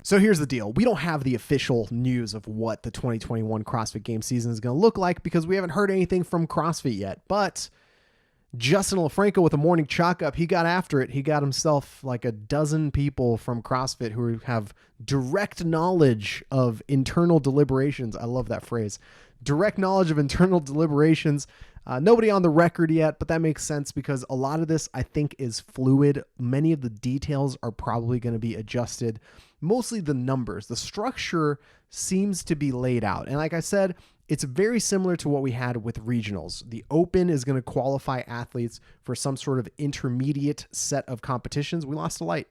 So here's the deal. We don't have the official news of what the 2021 CrossFit Games season is going to look like because we haven't heard anything from CrossFit yet. But Justin LaFranco with a morning chalk up, he got after it. He got himself like a dozen people from CrossFit who have direct knowledge of internal deliberations. I love that phrase. Direct knowledge of internal deliberations. Nobody on the record yet, but that makes sense because a lot of this, I think, is fluid. Many of the details are probably going to be adjusted. Mostly the numbers. The structure seems to be laid out. And like I said, it's very similar to what we had with regionals. The Open is going to qualify athletes for some sort of intermediate set of competitions. We lost a light.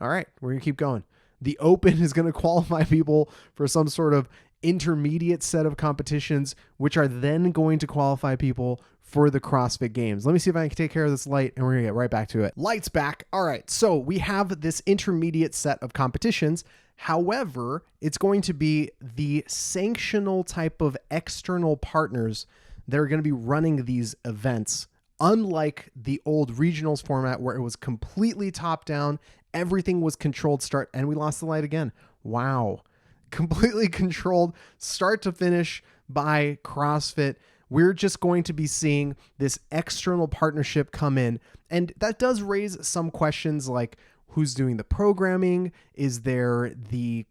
All right, we're going to keep going. The Open is going to qualify people for some sort of intermediate set of competitions, which are then going to qualify people for the CrossFit Games. Let me see if I can take care of this light and we're going to get right back to it. Light's back. All right. So we have this intermediate set of competitions. However, it's going to be the sanctional type of external partners that are going to be running these events. Unlike the old regionals format where it was completely top down, everything was controlled start, and we lost the light again. Wow. Completely controlled start to finish by CrossFit. We're just going to be seeing this external partnership come in. And that does raise some questions like who's doing the programming? Is there the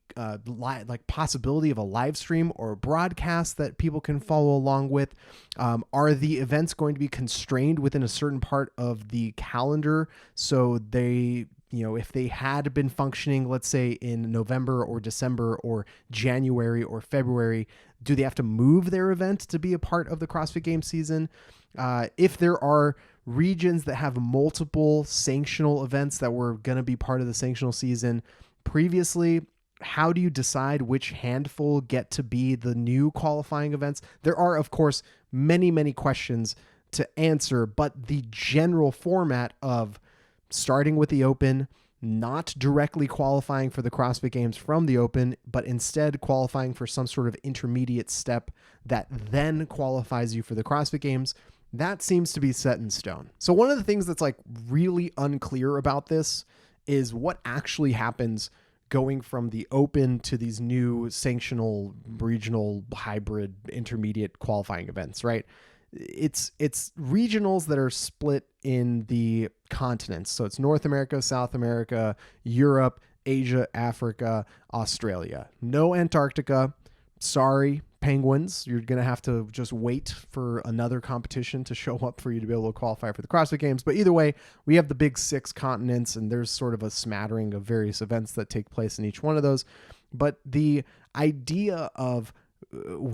possibility of a live stream or a broadcast that people can follow along with? Are the events going to be constrained within a certain part of the calendar? So they, if they had been functioning, let's say in November or December or January or February, do they have to move their event to be a part of the CrossFit Games season? If there are regions that have multiple sanctional events that were going to be part of the sanctional season previously, how do you decide which handful get to be the new qualifying events? There are, of course, many, many questions to answer, but the general format of starting with the Open, not directly qualifying for the CrossFit Games from the Open, but instead qualifying for some sort of intermediate step that then qualifies you for the CrossFit Games, that seems to be set in stone. So one of the things that's like really unclear about this is what actually happens going from the Open to these new sanctional, regional, hybrid, intermediate qualifying events, right? It's regionals that are split in the continents. So it's North America, South America, Europe, Asia, Africa, Australia. No Antarctica. Sorry, Penguins. You're going to have to just wait for another competition to show up for you to be able to qualify for the CrossFit Games. But either way, we have the big 6 continents, and there's sort of a smattering of various events that take place in each one of those. But the idea of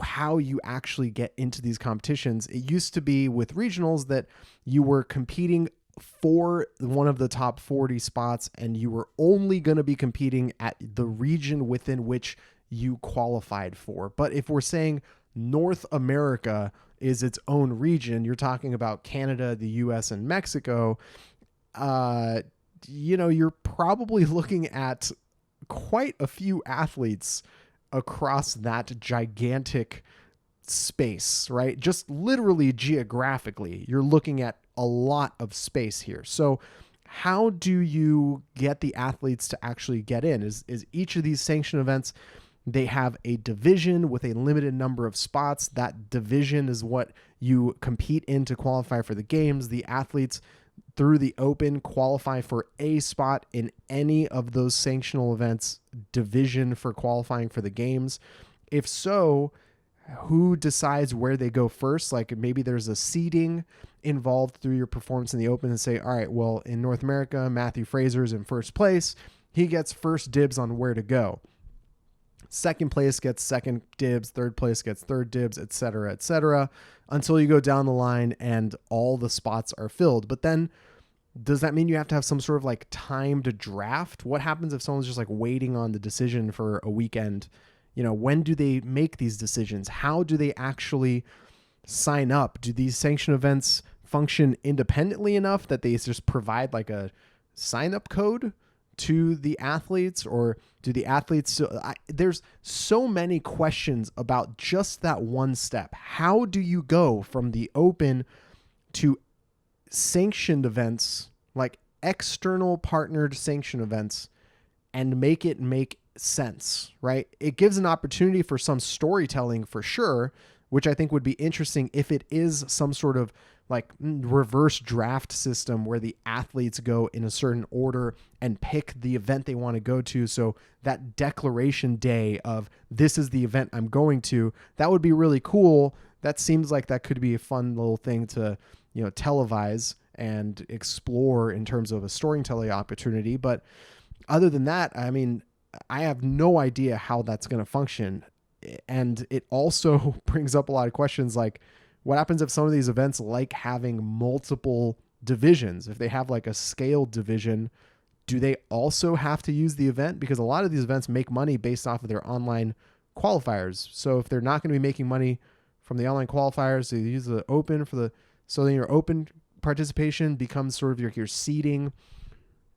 how you actually get into these competitions, it used to be with regionals that you were competing for one of the top 40 spots, and you were only going to be competing at the region within which you qualified for. But if we're saying North America is its own region, you're talking about Canada, the US, and Mexico, you're probably looking at quite a few athletes across that gigantic space, right? Just literally geographically, you're looking at a lot of space here. So how do you get the athletes to actually get in? Is each of these sanctioned events, they have a division with a limited number of spots. That division is what you compete in to qualify for the games. The athletes through the Open qualify for a spot in any of those sanctional events division for qualifying for the games. If so, who decides where they go first? Like maybe there's a seeding involved through your performance in the Open and say, all right, well, in North America, Matthew Fraser's in first place. He gets first dibs on where to go. Second place gets second dibs, third place gets third dibs, et cetera, until you go down the line and all the spots are filled. But then does that mean you have to have some sort of like timed draft? What happens if someone's just like waiting on the decision for a weekend? When do they make these decisions? How do they actually sign up? Do these sanction events function independently enough that they just provide like a sign up code to the athletes, or do the athletes, there's so many questions about just that one step. How do you go from the Open to sanctioned events, like external partnered sanction events, and make sense, right? It gives an opportunity for some storytelling for sure, which I think would be interesting if it is some sort of like reverse draft system where the athletes go in a certain order and pick the event they want to go to. So that declaration day of this is the event I'm going to, that would be really cool. That seems like that could be a fun little thing to, televise and explore in terms of a storytelling opportunity. But other than that, I mean, I have no idea how that's going to function. And it also brings up a lot of questions like, what happens if some of these events like having multiple divisions? If they have like a scaled division, do they also have to use the event? Because a lot of these events make money based off of their online qualifiers. So if they're not going to be making money from the online qualifiers, they use the open so then your open participation becomes sort of your seeding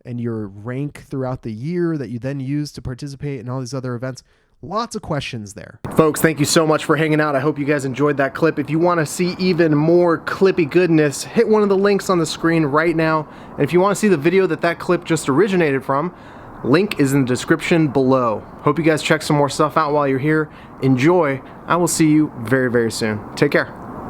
and your rank throughout the year that you then use to participate in all these other events. Lots of questions there. Folks, thank you so much for hanging out. I hope you guys enjoyed that clip. If you want to see even more clippy goodness, hit one of the links on the screen right now. And if you want to see the video that clip just originated from, link is in the description below. Hope you guys check some more stuff out while you're here. Enjoy. I will see you very, very soon. Take care.